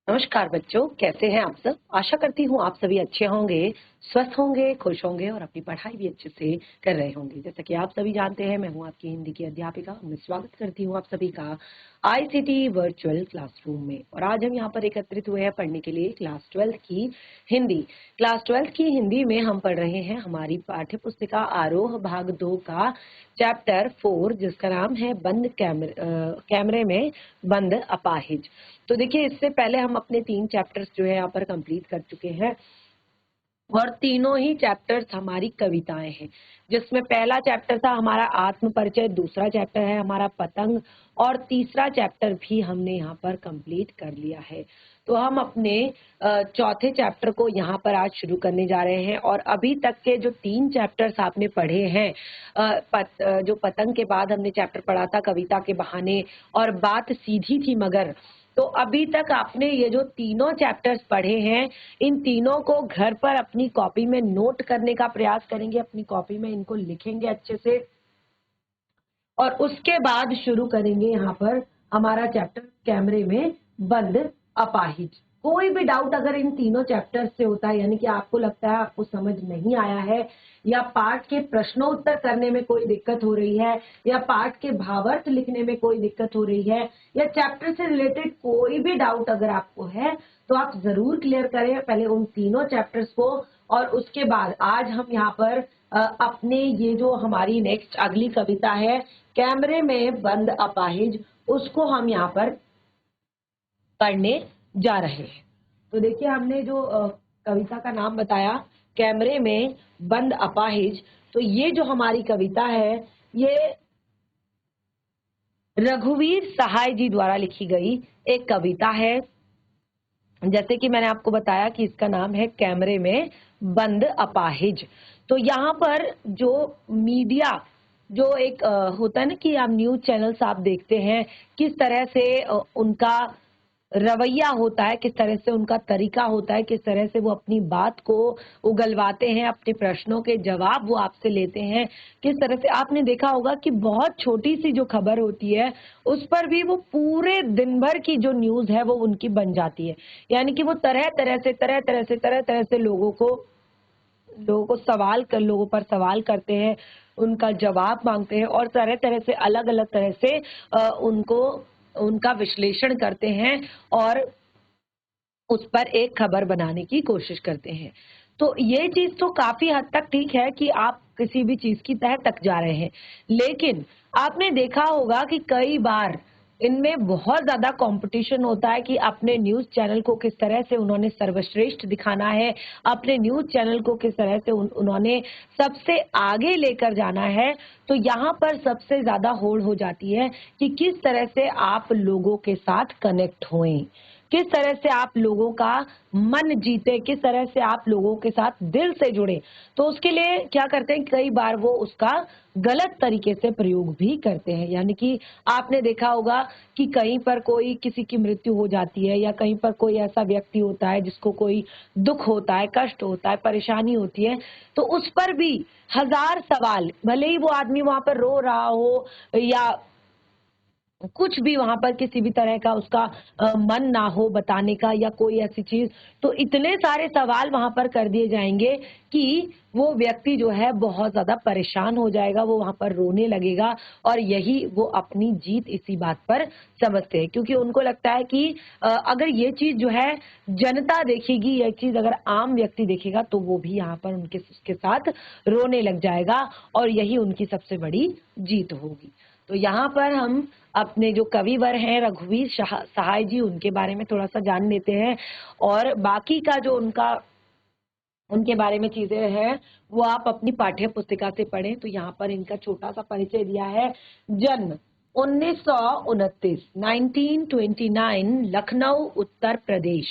नमस्कार बच्चों, कैसे हैं आप सब। आशा करती हूँ आप सभी अच्छे होंगे, स्वस्थ होंगे, खुश होंगे और अपनी पढ़ाई भी अच्छे से कर रहे होंगे। जैसा कि आप सभी जानते हैं, मैं हूँ आपकी हिंदी की अध्यापिका। मैं स्वागत करती हूँ आप सभी का आईसीटी वर्चुअल क्लासरूम में। और आज हम यहाँ पर एकत्रित हुए हैं पढ़ने के लिए क्लास 12 की हिंदी। क्लास 12 की हिंदी में हम पढ़ रहे हैं हमारी पाठ्य पुस्तिका आरोह भाग 2 का चैप्टर 4, जिसका नाम है बंद कैमरे में बंद अपाहिज। तो देखिए, इससे पहले हम अपने 3 चैप्टर्स जो है यहाँ पर कंप्लीट कर चुके हैं और तीनों ही चैप्टर्स हमारी कविताएं हैं, जिसमें पहला चैप्टर था हमारा आत्म परिचय, दूसरा चैप्टर है हमारा पतंग और तीसरा चैप्टर भी हमने यहाँ पर कंप्लीट कर लिया है। तो हम अपने चौथे चैप्टर को यहाँ पर आज शुरू करने जा रहे हैं। और अभी तक के जो 3 चैप्टर्स आपने पढ़े हैं, जो पतंग के बाद हमने चैप्टर पढ़ा था कविता के बहाने और बात सीधी थी मगर, तो अभी तक आपने ये जो तीनों चैप्टर्स पढ़े हैं, इन तीनों को घर पर अपनी कॉपी में नोट करने का प्रयास करेंगे, अपनी कॉपी में इनको लिखेंगे अच्छे से और उसके बाद शुरू करेंगे यहाँ पर हमारा चैप्टर कैमरे में बंद अपाहिज। कोई भी डाउट अगर इन तीनों चैप्टर से होता है, यानी कि आपको लगता है आपको समझ नहीं आया है या पाठ के प्रश्नोत्तर करने में कोई दिक्कत हो रही है या पाठ के भावार्थ लिखने में कोई दिक्कत हो रही है या चैप्टर से रिलेटेड कोई भी डाउट अगर आपको है, तो आप जरूर क्लियर करें पहले उन तीनों चैप्टर्स को। और उसके बाद आज हम यहाँ पर अपने ये जो हमारी नेक्स्ट अगली कविता है कैमरे में बंद अपाहिज, उसको हम यहाँ पर पढ़ने जा रहे हैं। तो देखिए, हमने जो कविता का नाम बताया कैमरे में बंद अपाहिज, तो ये जो हमारी कविता है ये रघुवीर सहाय जी द्वारा लिखी गई एक कविता है। जैसे कि मैंने आपको बताया कि इसका नाम है कैमरे में बंद अपाहिज। तो यहाँ पर जो मीडिया, जो एक होता है ना कि आप न्यूज चैनल्स आप देखते हैं, किस तरह से उनका रवैया होता है, किस तरह से उनका तरीका होता है, किस तरह से वो अपनी बात को उगलवाते हैं, अपने प्रश्नों के जवाब वो आपसे लेते हैं, किस तरह से आपने देखा होगा कि बहुत छोटी सी जो खबर होती है उस पर भी वो पूरे दिन भर की जो न्यूज है वो उनकी बन जाती है। यानी कि वो तरह तरह से लोगों पर सवाल करते हैं, उनका जवाब मांगते हैं और तरह तरह से अलग अलग तरह से उनको उनका विश्लेषण करते हैं और उस पर एक खबर बनाने की कोशिश करते हैं। तो ये चीज तो काफी हद तक ठीक है कि आप किसी भी चीज की तह तक जा रहे हैं, लेकिन आपने देखा होगा कि कई बार इनमें बहुत ज्यादा कंपटीशन होता है कि अपने न्यूज चैनल को किस तरह से उन्होंने सर्वश्रेष्ठ दिखाना है, अपने न्यूज चैनल को किस तरह से उन्होंने सबसे आगे लेकर जाना है। तो यहाँ पर सबसे ज्यादा होड़ हो जाती है कि किस तरह से आप लोगों के साथ कनेक्ट होएं, किस तरह से आप लोगों का मन जीते, किस तरह से आप लोगों के साथ दिल से जुड़े। तो उसके लिए क्या करते हैं, कई बार वो उसका गलत तरीके से प्रयोग भी करते हैं। यानी कि आपने देखा होगा कि कहीं पर कोई किसी की मृत्यु हो जाती है या कहीं पर कोई ऐसा व्यक्ति होता है जिसको कोई दुख होता है, कष्ट होता है, परेशानी होती है, तो उस पर भी हजार सवाल, भले ही वो आदमी वहां पर रो रहा हो या कुछ भी वहां पर किसी भी तरह का उसका मन ना हो बताने का या कोई ऐसी चीज, तो इतने सारे सवाल वहां पर कर दिए जाएंगे कि वो व्यक्ति जो है बहुत ज्यादा परेशान हो जाएगा, वो वहां पर रोने लगेगा। और यही वो अपनी जीत इसी बात पर समझते हैं, क्योंकि उनको लगता है कि अगर ये चीज जो है जनता देखेगी, ये चीज अगर आम व्यक्ति देखेगा तो वो भी यहाँ पर उनके उसके साथ रोने लग जाएगा और यही उनकी सबसे बड़ी जीत होगी। तो यहाँ पर हम अपने जो कविवर हैं रघुवीर सहाय जी, उनके बारे में थोड़ा सा जान लेते हैं और बाकी का जो उनके बारे में चीजें हैं वो आप अपनी पाठ्य पुस्तिका से पढ़ें। तो यहाँ पर इनका छोटा सा परिचय दिया है। जन्म 1929 1929 लखनऊ उत्तर प्रदेश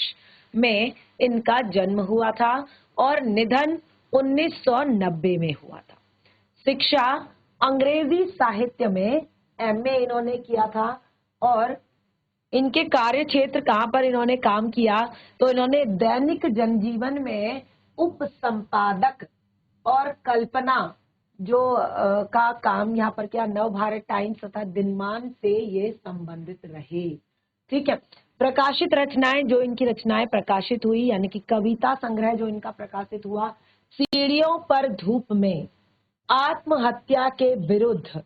में इनका जन्म हुआ था और निधन 1990 में हुआ था। शिक्षा अंग्रेजी साहित्य में एमए इन्होंने किया था। और इनके कार्य क्षेत्र कहाँ पर इन्होंने काम किया, तो इन्होंने दैनिक जनजीवन में उप संपादक और कल्पना जो का काम यहाँ पर किया। नव भारत टाइम्स तथा दिनमान से ये संबंधित रहे। ठीक है। प्रकाशित रचनाएं, जो इनकी रचनाएं प्रकाशित हुई यानी कि कविता संग्रह जो इनका प्रकाशित हुआ, सीढ़ियों पर धूप में, आत्महत्या के विरुद्ध,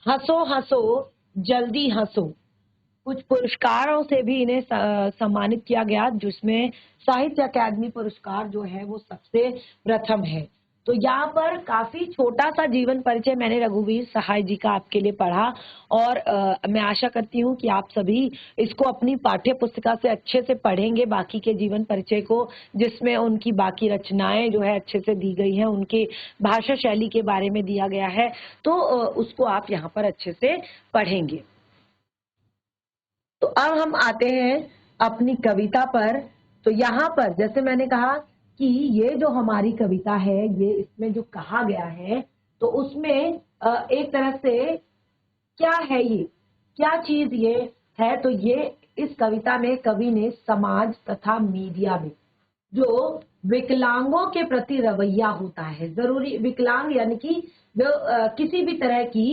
हंसो हंसो जल्दी हंसो। कुछ पुरस्कारों से भी इन्हें सम्मानित किया गया, जिसमें साहित्य अकादमी पुरस्कार जो है वो सबसे प्रथम है। तो यहाँ पर काफी छोटा सा जीवन परिचय मैंने रघुवीर सहाय जी का आपके लिए पढ़ा, और मैं आशा करती हूँ कि आप सभी इसको अपनी पाठ्य पुस्तिका से अच्छे से पढ़ेंगे, बाकी के जीवन परिचय को, जिसमें उनकी बाकी रचनाएं जो है अच्छे से दी गई हैं, उनके भाषा शैली के बारे में दिया गया है, तो उसको आप यहाँ पर अच्छे से पढ़ेंगे। तो अब हम आते हैं अपनी कविता पर। तो यहाँ पर जैसे मैंने कहा कि ये जो हमारी कविता है, ये इसमें जो कहा गया है, तो उसमें एक तरह से क्या है, ये क्या चीज ये है, तो ये इस कविता में कवि ने समाज तथा मीडिया में जो विकलांगों के प्रति रवैया होता है, जरूरी विकलांग यानी कि जो किसी भी तरह की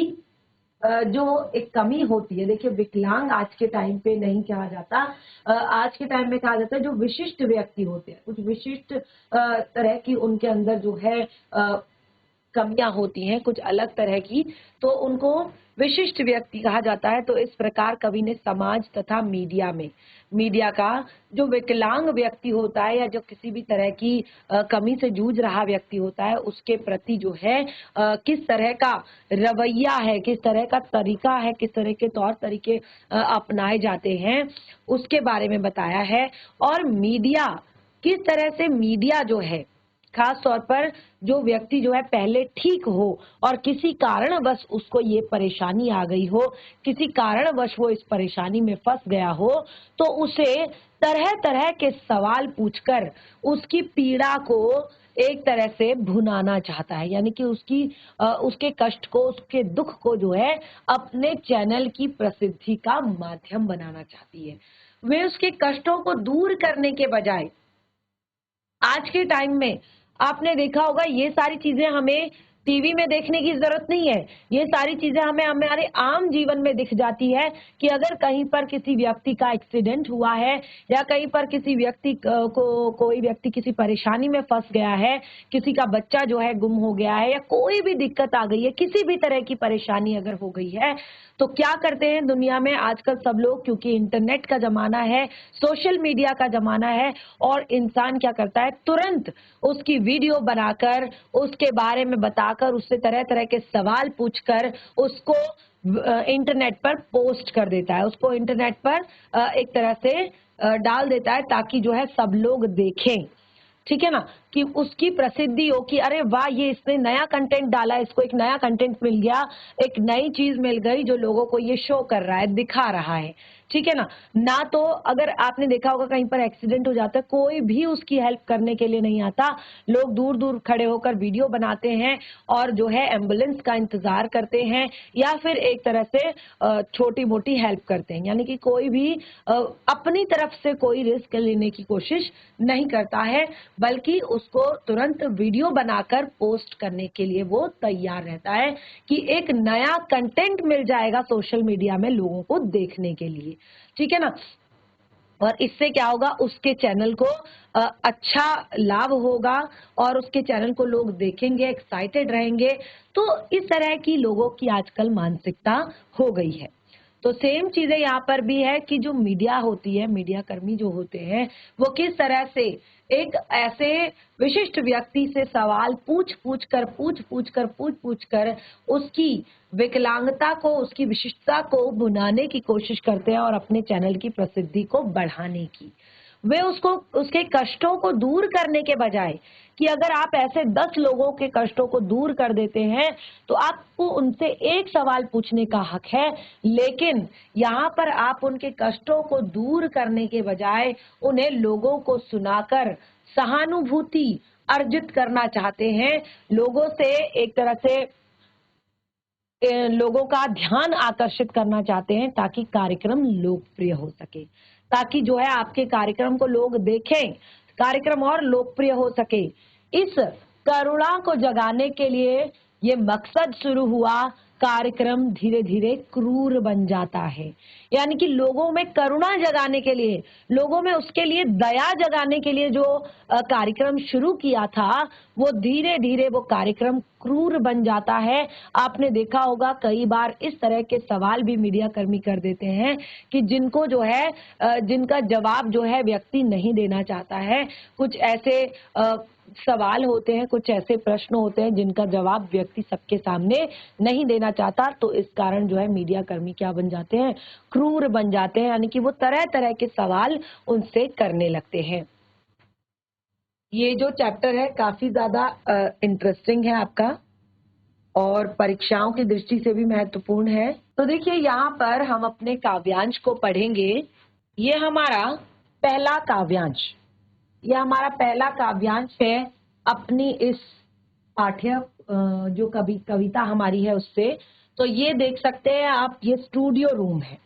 जो एक कमी होती है। देखिए, विकलांग आज के टाइम पे नहीं कहा जाता, आज के टाइम में कहा जाता है जो विशिष्ट व्यक्ति होते हैं, कुछ विशिष्ट तरह की उनके अंदर जो है कमियां होती हैं, कुछ अलग तरह की, तो उनको विशिष्ट व्यक्ति कहा जाता है। तो इस प्रकार कवि ने समाज तथा मीडिया में, मीडिया का जो विकलांग व्यक्ति होता है या जो किसी भी तरह की कमी से जूझ रहा व्यक्ति होता है, उसके प्रति जो है किस तरह का रवैया है, किस तरह का तरीका है, किस तरह के तौर तरीके अपनाए जाते हैं, उसके बारे में बताया है। और मीडिया, किस तरह से मीडिया जो है, खास तौर पर जो व्यक्ति जो है पहले ठीक हो और किसी कारणवश उसको ये परेशानी आ गई हो, किसी कारणवश वो इस परेशानी में फंस गया हो, तो उसे तरह तरह के सवाल पूछकर उसकी पीड़ा को एक तरह से भुनाना चाहता है, यानी कि उसके कष्ट को, उसके दुख को जो है अपने चैनल की प्रसिद्धि का माध्यम बनाना चाहती है। वे उसके कष्टों को दूर करने के बजाय, आज के टाइम में आपने देखा होगा ये सारी चीजें हमें टीवी में देखने की जरूरत नहीं है, ये सारी चीजें हमें हमारे आम जीवन में दिख जाती है कि अगर कहीं पर किसी व्यक्ति का एक्सीडेंट हुआ है या कहीं पर किसी व्यक्ति को कोई व्यक्ति किसी परेशानी में फंस गया है, किसी का बच्चा जो है गुम हो गया है, या कोई भी दिक्कत आ गई है, किसी भी तरह की परेशानी अगर हो गई है, तो क्या करते हैं दुनिया में आजकल सब लोग, क्योंकि इंटरनेट का जमाना है, सोशल मीडिया का जमाना है, और इंसान क्या करता है, तुरंत उसकी वीडियो बनाकर, उसके बारे में बताकर, उससे तरह तरह के सवाल पूछकर उसको इंटरनेट पर पोस्ट कर देता है, उसको इंटरनेट पर एक तरह से डाल देता है, ताकि जो है सब लोग देखें, ठीक है ना, कि उसकी प्रसिद्धि हो कि अरे वाह, ये इसने नया कंटेंट डाला, इसको एक नया कंटेंट मिल गया, एक नई चीज मिल गई जो लोगों को ये शो कर रहा है, दिखा रहा है, ठीक है ना। ना तो अगर आपने देखा होगा कहीं पर एक्सीडेंट हो जाता है, कोई भी उसकी हेल्प करने के लिए नहीं आता, लोग दूर दूर खड़े होकर वीडियो बनाते हैं और जो है एम्बुलेंस का इंतजार करते हैं, या फिर एक तरह से छोटी मोटी हेल्प करते हैं, यानी कि कोई भी अपनी तरफ से कोई रिस्क लेने की कोशिश नहीं करता है, बल्कि उसको तुरंत वीडियो बनाकर पोस्ट करने के लिए वो तैयार रहता है कि एक नया कंटेंट मिल जाएगा सोशल मीडिया में लोगों को देखने के लिए, ठीक है ना। और इससे क्या होगा, उसके चैनल को अच्छा लाभ होगा और उसके चैनल को लोग देखेंगे, एक्साइटेड रहेंगे। तो इस तरह की लोगों की आजकल मानसिकता हो गई है। तो सेम चीजें यहाँ पर भी है कि जो मीडिया होती है, मीडिया कर्मी जो होते हैं, वो किस तरह से एक ऐसे विशिष्ट व्यक्ति से सवाल पूछ पूछ कर उसकी विकलांगता को, उसकी विशिष्टता को भुनाने की कोशिश करते हैं और अपने चैनल की प्रसिद्धि को बढ़ाने की। वे उसको, उसके कष्टों को दूर करने के बजाय, कि अगर आप ऐसे 10 लोगों के कष्टों को दूर कर देते हैं तो आपको उनसे एक सवाल पूछने का हक है, लेकिन यहाँ पर आप उनके कष्टों को दूर करने के बजाय उन्हें लोगों को सुनाकर सहानुभूति अर्जित करना चाहते हैं, लोगों से एक तरह से लोगों का ध्यान आकर्षित करना चाहते हैं, ताकि कार्यक्रम लोकप्रिय हो सके, ताकि जो है आपके कार्यक्रम को लोग देखें, कार्यक्रम और लोकप्रिय हो सके। इस करुणा को जगाने के लिए ये मकसद शुरू हुआ, कार्यक्रम धीरे धीरे क्रूर बन जाता है। यानी कि लोगों में करुणा जगाने के लिए, लोगों में उसके लिए दया जगाने के लिए जो कार्यक्रम शुरू किया था, वो धीरे धीरे वो कार्यक्रम क्रूर बन जाता है। आपने देखा होगा कई बार इस तरह के सवाल भी मीडिया कर्मी कर देते हैं कि जिनको जो है जिनका जवाब जो है व्यक्ति नहीं देना चाहता है। कुछ ऐसे सवाल होते हैं, कुछ ऐसे प्रश्न होते हैं जिनका जवाब व्यक्ति सबके सामने नहीं देना चाहता, तो इस कारण जो है मीडिया कर्मी क्या बन जाते हैं, क्रूर बन जाते हैं, यानी कि वो तरह तरह के सवाल उनसे करने लगते हैं। ये जो चैप्टर है काफी ज्यादा इंटरेस्टिंग है आपका और परीक्षाओं की दृष्टि से भी महत्वपूर्ण है। तो देखिए यहाँ पर हम अपने काव्यांश को पढ़ेंगे। ये हमारा पहला काव्यांश, यह हमारा पहला काव्यांश है अपनी इस पाठ्य जो कविता हमारी है उससे। तो ये देख सकते हैं आप, ये स्टूडियो रूम है,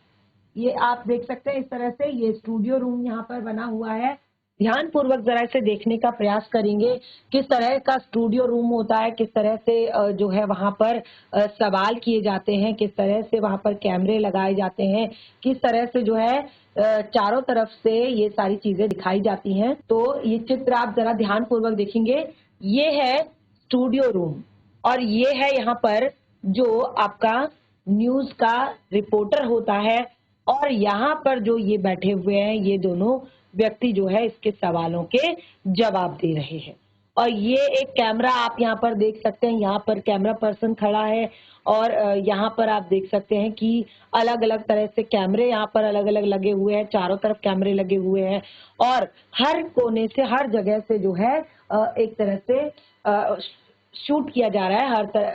ये आप देख सकते हैं इस तरह से ये स्टूडियो रूम यहाँ पर बना हुआ है। ध्यान पूर्वक जरा इसे देखने का प्रयास करेंगे, किस तरह का स्टूडियो रूम होता है, किस तरह से जो है वहां पर सवाल किए जाते हैं, किस तरह से वहां पर कैमरे लगाए जाते हैं, किस तरह से जो है चारों तरफ से ये सारी चीजें दिखाई जाती हैं। तो ये चित्र आप जरा ध्यान पूर्वक देखेंगे, ये है स्टूडियो रूम और ये है यहाँ पर जो आपका न्यूज का रिपोर्टर होता है और यहाँ पर जो ये बैठे हुए हैं ये दोनों व्यक्ति जो है इसके सवालों के जवाब दे रहे हैं। और ये एक कैमरा आप यहाँ पर देख सकते हैं, यहाँ पर कैमरा पर्सन खड़ा है और यहाँ पर आप देख सकते हैं कि अलग अलग तरह से कैमरे यहाँ पर अलग अलग लगे हुए हैं, चारों तरफ कैमरे लगे हुए हैं और हर कोने से हर जगह से जो है एक तरह से शूट किया जा रहा है,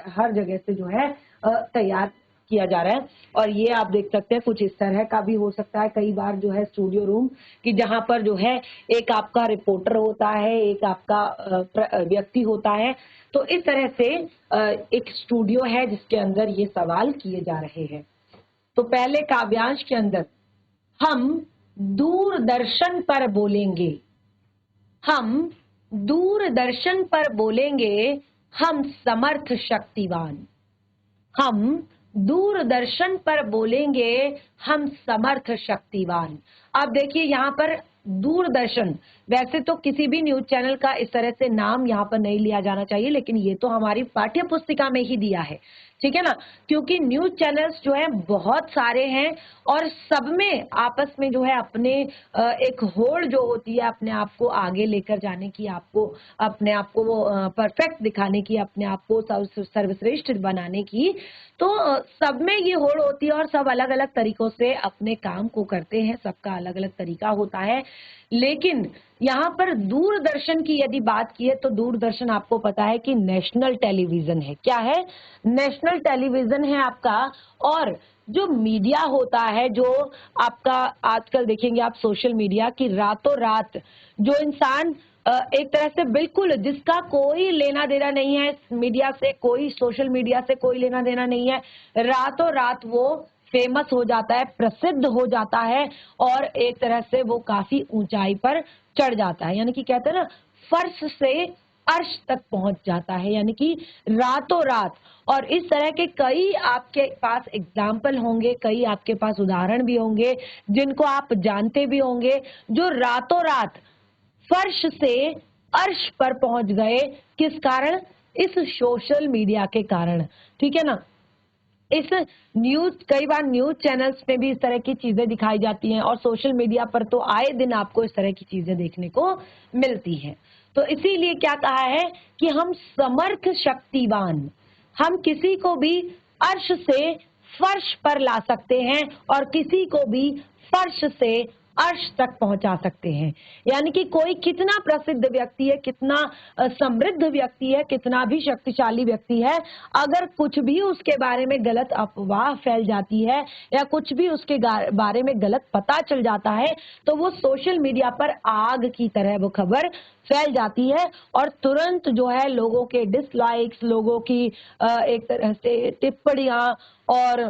हर जगह से जो है तैयार किया जा रहा है। और ये आप देख सकते हैं कुछ इस तरह का भी हो सकता है कई बार जो है स्टूडियो रूम कि जहां पर जो है एक आपका रिपोर्टर होता है, एक आपका व्यक्ति होता है। तो इस तरह से एक स्टूडियो है जिसके अंदर ये सवाल किए जा रहे हैं। तो पहले काव्यांश के अंदर हम दूरदर्शन पर बोलेंगे, हम दूरदर्शन पर बोलेंगे, हम समर्थ शक्तिवान, हम दूरदर्शन पर बोलेंगे, हम समर्थ शक्तिवान। अब देखिए यहाँ पर दूरदर्शन, वैसे तो किसी भी न्यूज चैनल का इस तरह से नाम यहाँ पर नहीं लिया जाना चाहिए, लेकिन ये तो हमारी पाठ्य पुस्तिका में ही दिया है, ठीक है ना, क्योंकि न्यूज चैनल्स जो है बहुत सारे हैं और सब में आपस में जो है अपने एक होड़ जो होती है अपने आप को आगे लेकर जाने की, आपको अपने आप को वो परफेक्ट दिखाने की, अपने आप को सर्वश्रेष्ठ बनाने की, तो सब में ये होड़ होती है और सब अलग अलग तरीकों से अपने काम को करते हैं, सबका अलग अलग तरीका होता है। लेकिन यहाँ पर दूरदर्शन की यदि बात की है तो दूरदर्शन आपको पता है कि नेशनल टेलीविजन है। क्या है? नेशनल टेलीविजन है आपका। और जो मीडिया होता है, जो आपका आजकल देखेंगे आप सोशल मीडिया की, रातों रात जो इंसान एक तरह से बिल्कुल जिसका कोई लेना देना नहीं है मीडिया से, कोई सोशल मीडिया से कोई लेना देना नहीं है, रातों रात वो फेमस हो जाता है, प्रसिद्ध हो जाता है और एक तरह से वो काफी ऊंचाई पर चढ़ जाता है, यानी कि कहते हैं ना फर्श से अर्श तक पहुंच जाता है, यानी कि रातों रात। और इस तरह के कई आपके पास एग्जाम्पल होंगे, कई आपके पास उदाहरण भी होंगे जिनको आप जानते भी होंगे, जो रातों रात फर्श से अर्श पर पहुंच गए। किस कारण? इस सोशल मीडिया के कारण, ठीक है ना। इस न्यूज, कई बार न्यूज चैनल्स में भी इस तरह की चीजें दिखाई जाती हैं और सोशल मीडिया पर तो आए दिन आपको इस तरह की चीजें देखने को मिलती हैं। तो इसीलिए क्या कहा है कि हम समर्थ शक्तिवान, हम किसी को भी अर्श से फर्श पर ला सकते हैं और किसी को भी फर्श से अर्श तक पहुंचा सकते हैं। यानी कि कोई कितना प्रसिद्ध व्यक्ति है, कितना समृद्ध व्यक्ति है, कितना भी शक्तिशाली व्यक्ति है, अगर कुछ भी उसके बारे में गलत अफवाह फैल जाती है या कुछ भी उसके बारे में गलत पता चल जाता है तो वो सोशल मीडिया पर आग की तरह वो खबर फैल जाती है और तुरंत जो है लोगों के डिसलाइक्स, लोगों की एक तरह से टिप्पणियां और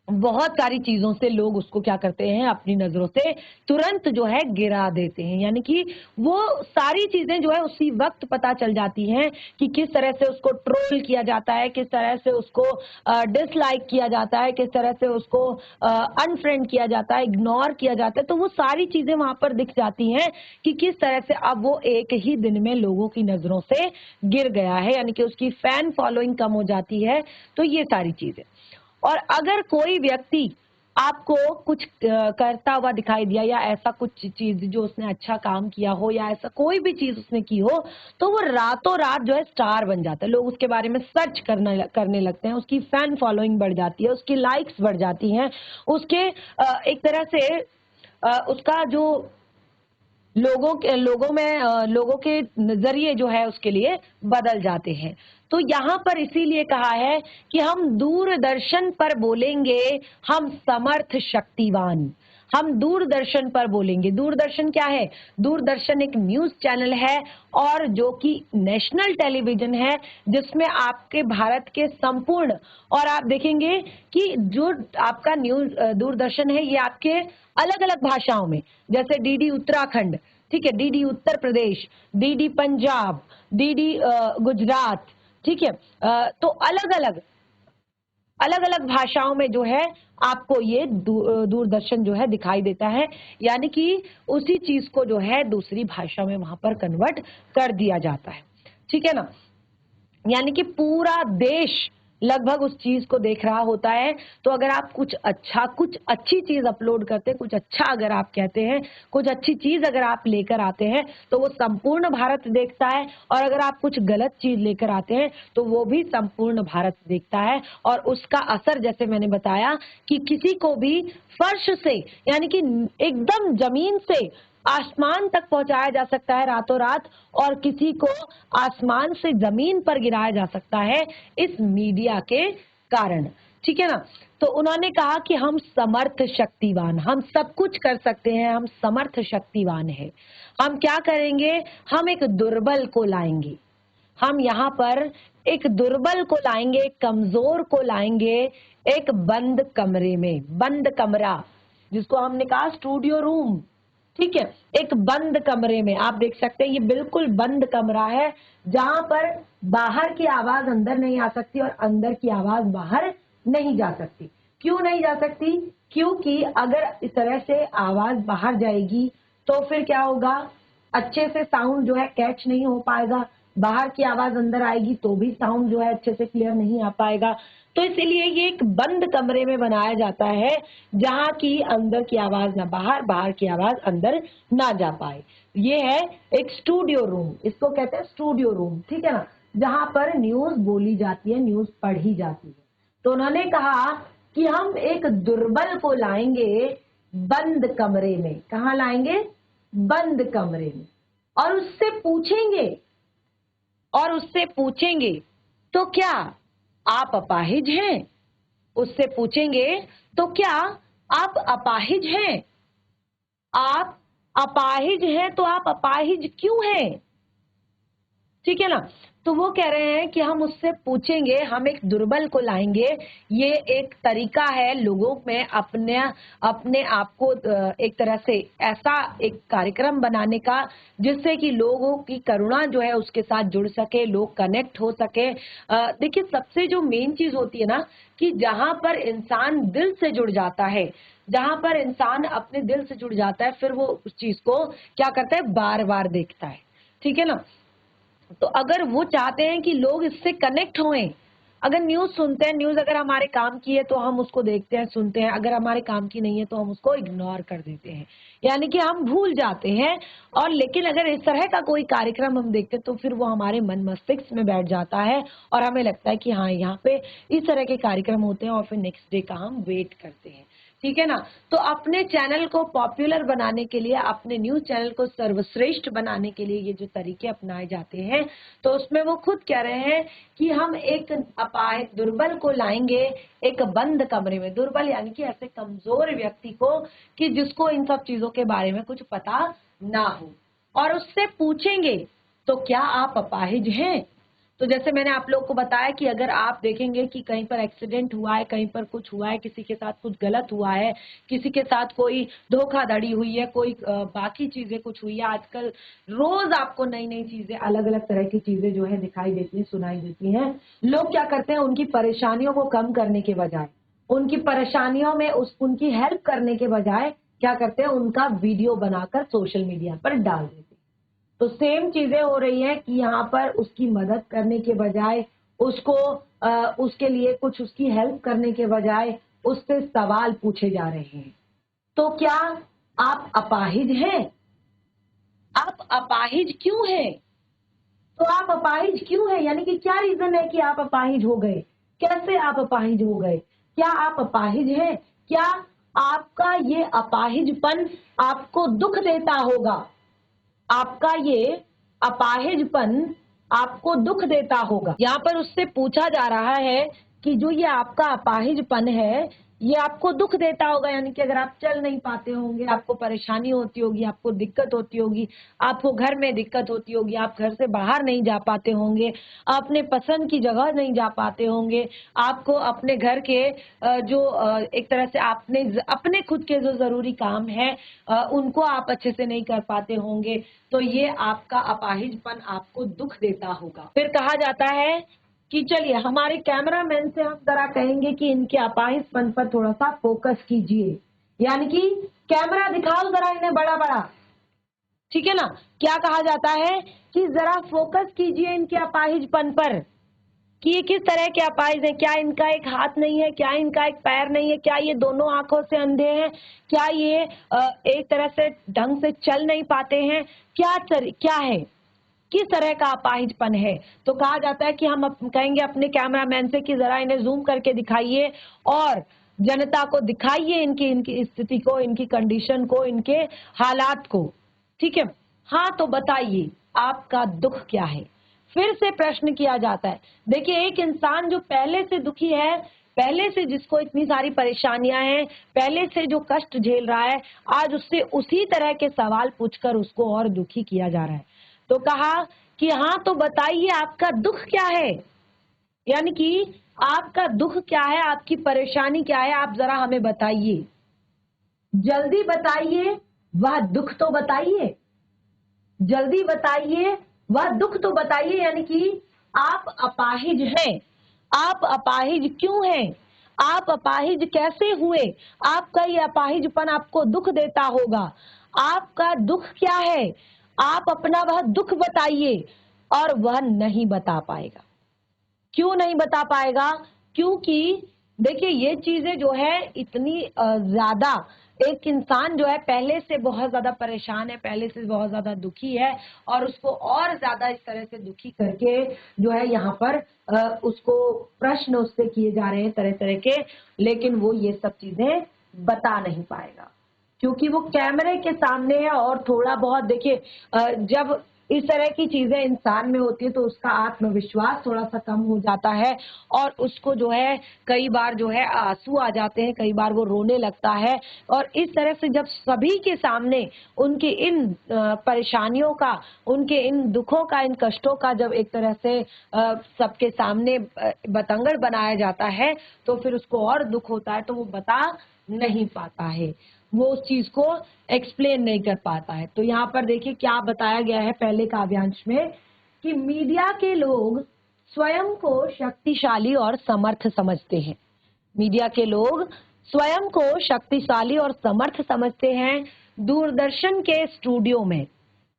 बहुत सारी चीजों से लोग उसको क्या करते हैं, अपनी नजरों से तुरंत जो है गिरा देते हैं। यानी कि वो सारी चीजें जो है उसी वक्त पता चल जाती हैं कि किस तरह से उसको ट्रोल किया जाता है, किस तरह से उसको डिसलाइक किया जाता है, किस तरह से उसको अनफ्रेंड किया जाता है, इग्नोर किया जाता है। तो वो सारी चीजें वहां पर दिख जाती हैं कि किस तरह से अब वो एक ही दिन में लोगों की नजरों से गिर गया है, यानी कि उसकी फैन फॉलोइंग कम हो जाती है। तो ये सारी चीजें। और अगर कोई व्यक्ति आपको कुछ करता हुआ दिखाई दिया, या ऐसा कुछ चीज जो उसने अच्छा काम किया हो, या ऐसा कोई भी चीज उसने की हो, तो वो रातों रात जो है स्टार बन जाता है। लोग उसके बारे में सर्च करने लगते हैं, उसकी फैन फॉलोइंग बढ़ जाती है, उसकी लाइक्स बढ़ जाती हैं, उसके एक तरह से उसका जो लोगों के नजरिए जो है उसके लिए बदल जाते हैं। तो यहाँ पर इसीलिए कहा है कि हम दूरदर्शन पर बोलेंगे, हम समर्थ शक्तिवान। हम दूरदर्शन पर बोलेंगे। दूरदर्शन क्या है? दूरदर्शन एक न्यूज चैनल है, और जो कि नेशनल टेलीविजन है, जिसमें आपके भारत के संपूर्ण, और आप देखेंगे कि जो आपका न्यूज दूरदर्शन है, ये आपके अलग अलग भाषाओं में, जैसे डीडी उत्तराखंड, ठीक है, DD Uttar Pradesh, DD Punjab, DD Gujarat, ठीक है, तो अलग अलग भाषाओं में जो है आपको ये दूरदर्शन जो है दिखाई देता है। यानी कि उसी चीज को जो है दूसरी भाषा में वहां पर कन्वर्ट कर दिया जाता है, ठीक है ना। यानी कि पूरा देश लगभग उस चीज को देख रहा होता है। तो अगर आप कुछ अच्छी चीज अपलोड करते हैं, कुछ अच्छा अगर आप कहते हैं, कुछ अच्छी चीज अगर आप लेकर आते हैं, तो वो संपूर्ण भारत देखता है। और अगर आप कुछ गलत चीज लेकर आते हैं, तो वो भी संपूर्ण भारत देखता है। और उसका असर, जैसे मैंने बताया, कि किसी को भी फर्श से, यानी कि एकदम जमीन से आसमान तक पहुंचाया जा सकता है रातों रात, और किसी को आसमान से जमीन पर गिराया जा सकता है इस मीडिया के कारण, ठीक है ना। तो उन्होंने कहा कि हम समर्थ शक्तिवान, हम सब कुछ कर सकते हैं, हम समर्थ शक्तिवान है। हम क्या करेंगे? हम एक दुर्बल को लाएंगे। हम यहाँ पर एक दुर्बल को लाएंगे, एक कमजोर को लाएंगे, एक बंद कमरे में, बंद कमरा जिसको हमने कहा स्टूडियो रूम, ठीक है, एक बंद कमरे में। आप देख सकते हैं ये बिल्कुल बंद कमरा है, जहां पर बाहर की आवाज अंदर नहीं आ सकती और अंदर की आवाज बाहर नहीं जा सकती। क्यों नहीं जा सकती? क्योंकि अगर इस तरह से आवाज बाहर जाएगी तो फिर क्या होगा, अच्छे से साउंड जो है कैच नहीं हो पाएगा। बाहर की आवाज अंदर आएगी तो भी साउंड जो है अच्छे से क्लियर नहीं आ पाएगा। तो इसीलिए ये एक बंद कमरे में बनाया जाता है, जहां की अंदर की आवाज ना बाहर, बाहर की आवाज अंदर ना जा पाए। ये है एक स्टूडियो रूम, इसको कहते हैं स्टूडियो रूम, ठीक है ना, जहां पर न्यूज बोली जाती है, न्यूज पढ़ी जाती है। तो उन्होंने कहा कि हम एक दुर्बल को लाएंगे बंद कमरे में। कहाँ लाएंगे? बंद कमरे में। और उससे पूछेंगे, तो क्या आप अपाहिज हैं? उससे पूछेंगे, तो क्या आप अपाहिज हैं? आप अपाहिज हैं, तो आप अपाहिज क्यों हैं? ठीक है ना। तो वो कह रहे हैं कि हम उससे पूछेंगे, हम एक दुर्बल को लाएंगे। ये एक तरीका है लोगों में अपने आप को एक तरह से ऐसा एक कार्यक्रम बनाने का, जिससे कि लोगों की करुणा जो है उसके साथ जुड़ सके, लोग कनेक्ट हो सके। देखिए, सबसे जो मेन चीज होती है ना, कि जहां पर इंसान दिल से जुड़ जाता है, जहां पर इंसान अपने दिल से जुड़ जाता है, फिर वो उस चीज को क्या करता है, बार बार देखता है, ठीक है ना। तो अगर वो चाहते हैं कि लोग इससे कनेक्ट हों, अगर न्यूज सुनते हैं, न्यूज अगर हमारे काम की है तो हम उसको देखते हैं, सुनते हैं, अगर हमारे काम की नहीं है तो हम उसको इग्नोर कर देते हैं, यानी कि हम भूल जाते हैं। और लेकिन अगर इस तरह का कोई कार्यक्रम हम देखते हैं तो फिर वो हमारे मन मस्तिष्क में बैठ जाता है, और हमें लगता है कि हाँ, यहाँ पे इस तरह के कार्यक्रम होते हैं, और फिर नेक्स्ट डे का हम वेट करते हैं, ठीक है ना। तो अपने चैनल को पॉपुलर बनाने के लिए, अपने न्यूज चैनल को सर्वश्रेष्ठ बनाने के लिए ये जो तरीके अपनाए जाते हैं, तो उसमें वो खुद कह रहे हैं कि हम एक अपाहिज दुर्बल को लाएंगे एक बंद कमरे में। दुर्बल यानी कि ऐसे कमजोर व्यक्ति को कि जिसको इन सब चीजों के बारे में कुछ पता ना हो, और उससे पूछेंगे, तो क्या आप अपाहिज हैं? तो जैसे मैंने आप लोग को बताया कि अगर आप देखेंगे कि कहीं पर एक्सीडेंट हुआ है, कहीं पर कुछ हुआ है, किसी के साथ कुछ गलत हुआ है, किसी के साथ कोई धोखाधड़ी हुई है, कोई बाकी चीजें कुछ हुई है, आजकल रोज आपको नई नई चीजें, अलग अलग तरह की चीजें जो है दिखाई देती हैं, सुनाई देती हैं। लोग क्या करते हैं, उनकी परेशानियों को कम करने के बजाय, उनकी परेशानियों में उनकी हेल्प करने के बजाय क्या करते हैं, उनका वीडियो बनाकर सोशल मीडिया पर डाल देते हैं। तो सेम चीजें हो रही हैं कि यहाँ पर उसकी मदद करने के बजाय, उसको उसके लिए कुछ उसकी हेल्प करने के बजाय उससे सवाल पूछे जा रहे हैं। तो क्या आप अपाहिज हैं? आप अपाहिज क्यों हैं? तो आप अपाहिज क्यों हैं? यानी कि क्या रीजन है कि आप अपाहिज हो गए? कैसे आप अपाहिज हो गए? क्या आप अपाहिज हैं? क्या आपका ये अपाहिजपन आपको दुख देता होगा? आपका ये अपाहिजपन आपको दुख देता होगा। यहाँ पर उससे पूछा जा रहा है कि जो ये आपका अपाहिजपन है, ये आपको दुख देता होगा, यानी कि अगर आप चल नहीं पाते होंगे, आपको परेशानी होती होगी, आपको दिक्कत होती होगी, आपको घर में दिक्कत होती होगी, आप घर से बाहर नहीं जा पाते होंगे, अपने पसंद की जगह नहीं जा पाते होंगे, आपको अपने घर के एक तरह से आपने अपने खुद के जो जरूरी काम है उनको आप अच्छे से नहीं कर पाते होंगे, तो ये आपका अपाहिजपन आपको दुख देता होगा। फिर कहा जाता है कि चलिए हमारे कैमरामैन से हम जरा कहेंगे कि इनके अपाहिजपन पर थोड़ा सा फोकस कीजिए, यानी कि कैमरा दिखाओ जरा इन्हें बड़ा बड़ा, ठीक है ना। क्या कहा जाता है कि जरा फोकस कीजिए इनके अपाहिजपन पर कि ये किस तरह के अपाहिज हैं। क्या इनका एक हाथ नहीं है? क्या इनका एक पैर नहीं है? क्या ये दोनों आंखों से अंधे हैं? क्या ये एक तरह से ढंग से चल नहीं पाते हैं? क्या है, किस तरह का अपाहिजपन है? तो कहा जाता है कि हम कहेंगे अपने कैमरामैन से कि जरा इन्हें जूम करके दिखाइए और जनता को दिखाइए इनकी इनकी स्थिति को, इनकी कंडीशन को, इनके हालात को, ठीक है। हाँ, तो बताइए आपका दुख क्या है? फिर से प्रश्न किया जाता है। देखिए, एक इंसान जो पहले से दुखी है, पहले से जिसको इतनी सारी परेशानियां हैं, पहले से जो कष्ट झेल रहा है, आज उससे उसी तरह के सवाल पूछकर उसको और दुखी किया जा रहा है। तो कहा कि हाँ, तो बताइए आपका दुख क्या है, यानी कि आपका दुख क्या है, आपकी परेशानी क्या है, आप जरा हमें बताइए, जल्दी बताइए, वह दुख तो बताइए, जल्दी बताइए, वह दुख तो बताइए। यानी कि आप अपाहिज हैं, आप अपाहिज क्यों हैं, आप अपाहिज कैसे हुए, आपका ये अपाहिजपन आपको दुख देता होगा, आपका दुख क्या है, आप अपना वह दुख बताइए। और वह नहीं बता पाएगा। क्यों नहीं बता पाएगा? क्योंकि देखिए, ये चीजें जो है इतनी ज्यादा, एक इंसान जो है पहले से बहुत ज्यादा परेशान है, पहले से बहुत ज्यादा दुखी है, और उसको और ज्यादा इस तरह से दुखी करके जो है यहाँ पर उसको प्रश्न उससे किए जा रहे हैं तरह तरह के, लेकिन वो ये सब चीजें बता नहीं पाएगा क्योंकि वो कैमरे के सामने है। और थोड़ा बहुत देखिए, जब इस तरह की चीजें इंसान में होती है तो उसका आत्मविश्वास थोड़ा सा कम हो जाता है, और उसको जो है कई बार जो है आंसू आ जाते हैं, कई बार वो रोने लगता है। और इस तरह से जब सभी के सामने उनके इन परेशानियों का, उनके इन दुखों का, इन कष्टों का जब एक तरह से सबके सामने बतंगड़ बनाया जाता है, तो फिर उसको और दुख होता है, तो वो बता नहीं पाता है, वो उस चीज को एक्सप्लेन नहीं कर पाता है। तो यहाँ पर देखिए क्या बताया गया है पहले काव्यांश में कि मीडिया के लोग स्वयं को शक्तिशाली और समर्थ समझते हैं। मीडिया के लोग स्वयं को शक्तिशाली और समर्थ समझते हैं। दूरदर्शन के स्टूडियो में,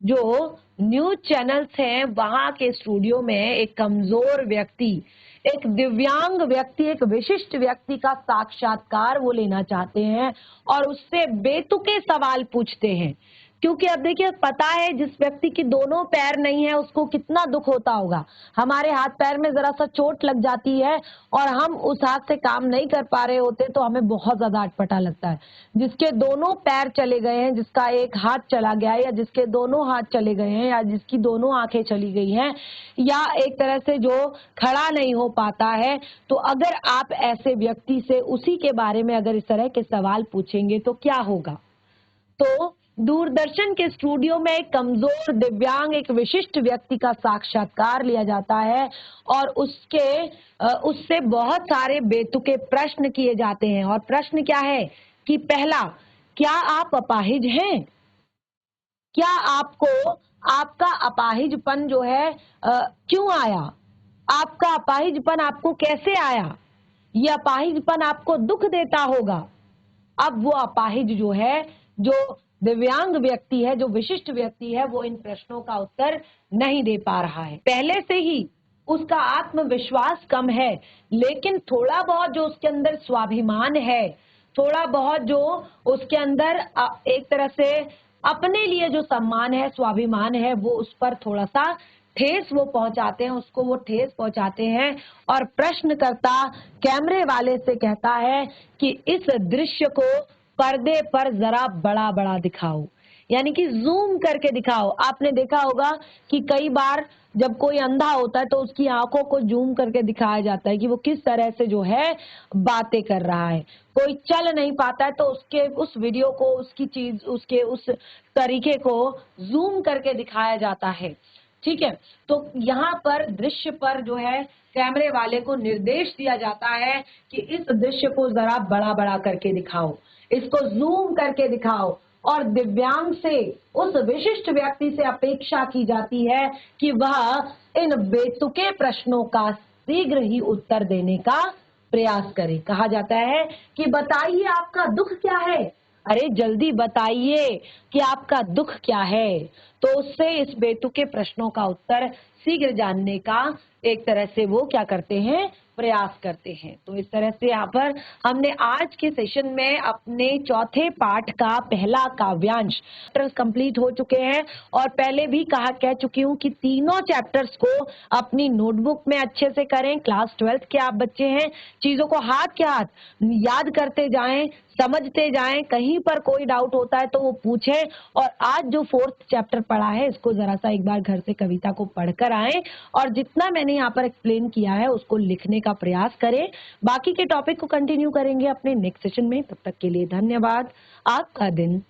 जो न्यूज चैनल्स हैं, वहां के स्टूडियो में एक कमजोर व्यक्ति, एक दिव्यांग व्यक्ति, एक विशिष्ट व्यक्ति का साक्षात्कार वो लेना चाहते हैं और उससे बेतुके सवाल पूछते हैं। क्योंकि अब देखिए, पता है जिस व्यक्ति की दोनों पैर नहीं है उसको कितना दुख होता होगा। हमारे हाथ पैर में जरा सा चोट लग जाती है और हम उस हाथ से काम नहीं कर पा रहे होते तो हमें बहुत ज्यादा अटपटा लगता है। जिसके दोनों पैर चले गए हैं, जिसका एक हाथ चला गया है, या जिसके दोनों हाथ चले गए हैं, या जिसकी दोनों आंखें चली गई हैं, या एक तरह से जो खड़ा नहीं हो पाता है, तो अगर आप ऐसे व्यक्ति से उसी के बारे में अगर इस तरह के सवाल पूछेंगे तो क्या होगा? तो दूरदर्शन के स्टूडियो में एक कमजोर दिव्यांग एक विशिष्ट व्यक्ति का साक्षात्कार लिया जाता है और उससे बहुत सारे बेतुके प्रश्न किए जाते हैं। और प्रश्न क्या है कि पहला, क्या आप अपाहिज हैं? क्या आपको आपका अपाहिजपन जो है क्यों आया? आपका अपाहिजपन आपको कैसे आया? यह अपाहिजपन आपको दुख देता होगा। अब वो अपाहिज जो है, जो दिव्यांग व्यक्ति है, जो विशिष्ट व्यक्ति है, वो इन प्रश्नों का उत्तर नहीं दे पा रहा है। पहले से ही उसका आत्मविश्वास कम है, लेकिन थोड़ा बहुत जो उसके अंदर स्वाभिमान है, थोड़ा बहुत जो उसके अंदर एक तरह से अपने लिए जो सम्मान है, स्वाभिमान है, वो उस पर थोड़ा सा ठेस वो पहुंचाते हैं, उसको वो ठेस पहुंचाते हैं। और प्रश्नकर्ता कैमरे वाले से कहता है कि इस दृश्य को पर्दे पर जरा बड़ा बड़ा दिखाओ, यानी कि जूम करके दिखाओ। आपने देखा होगा कि कई बार जब कोई अंधा होता है तो उसकी आंखों को जूम करके दिखाया जाता है कि वो किस तरह से जो है बातें कर रहा है। कोई चल नहीं पाता है तो उसके उस वीडियो को, उसकी चीज, उसके उस तरीके को जूम करके दिखाया जाता है। ठीक है, तो यहाँ पर दृश्य पर जो है कैमरे वाले को निर्देश दिया जाता है कि इस दृश्य को जरा बड़ा बड़ा करके दिखाओ, इसको जूम करके दिखाओ। और दिव्यांग से, उस विशिष्ट व्यक्ति से अपेक्षा की जाती है कि वह इन बेतुके प्रश्नों का शीघ्र ही उत्तर देने का प्रयास करे। कहा जाता है कि बताइए आपका दुख क्या है? अरे जल्दी बताइए कि आपका दुख क्या है। तो उससे इस बेतुके प्रश्नों का उत्तर शीघ्र जानने का एक तरह से वो क्या करते हैं, प्रयास करते हैं। तो इस तरह से यहाँ पर हमने आज के सेशन में अपने चौथे पाठ का पहला काव्यांश कंप्लीट हो चुके हैं। और पहले भी कह चुकी हूँ कि तीनों चैप्टर्स को अपनी नोटबुक में अच्छे से करें। क्लास 12th के आप बच्चे हैं, चीजों को हाथ के हाथ याद करते जाएं, समझते जाएं। कहीं पर कोई डाउट होता है तो वो पूछें। और आज जो 4th चैप्टर पढ़ा है, इसको जरा सा एक बार घर से कविता को पढ़कर आएं और जितना मैंने यहाँ पर एक्सप्लेन किया है उसको लिखने का प्रयास करें। बाकी के टॉपिक को कंटिन्यू करेंगे अपने नेक्स्ट सेशन में। तब तक के लिए धन्यवाद। आपका दिन